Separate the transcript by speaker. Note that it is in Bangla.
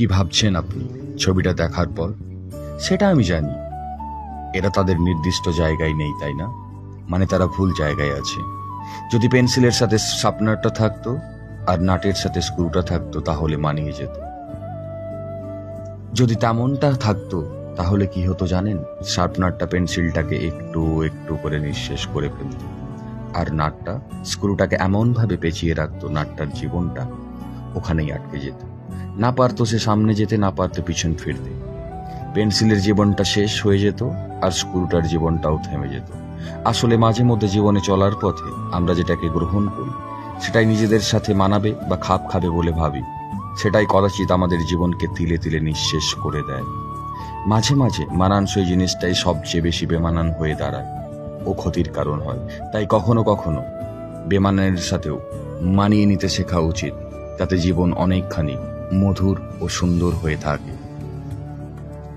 Speaker 1: কি ভাবছেন আপনি ছবিটা দেখার পর? সেটা আমি জানি, এরা তাদের নির্দিষ্ট জায়গায় নেই, তাই না? মানে তারা ভুল জায়গায় আছে। যদি পেন্সিলের সাথে শার্পনারটা থাকতো আর নাটের সাথে স্ক্রুটা থাকতো তাহলে মানিয়ে যেত। যদি তেমনটা থাকতো তাহলে কি হতো জানেন? শার্পনারটা পেন্সিলটাকে একটু একটু করে নিঃশেষ করে ফেলত, আর নাটটা স্ক্রুটাকে এমনভাবে পেঁচিয়ে রাখতো নাটটার জীবনটা ওখানেই আটকে যেত। না পারতো সে সামনে যেতে, না পারতো পিছন ফিরতে। পেন্সিলের জীবনটা শেষ হয়ে যেত আর স্ক্রুটার জীবনটাও থেমে যেত। আসলে মাঝে মধ্যে জীবনে চলার পথে আমরা যেটাকে গ্রহণ করি সেটাই নিজেদের সাথে মানাবে বা খাপ খাবে বলে ভাবি, সেটাই কদাচিৎ আমাদের জীবনকে তিলে তিলে নিঃশেষ করে দেয়। মাঝে মাঝে মানানসই জিনিসটাই সবচেয়ে বেশি বেমানান হয়ে দাঁড়ায় ও ক্ষতির কারণ হয়। তাই কখনো কখনো বেমানানের সাথেও মানিয়ে নিতে শেখা উচিত, যাতে জীবন অনেকখানি মধুর ও সুন্দর হয়ে থাকে।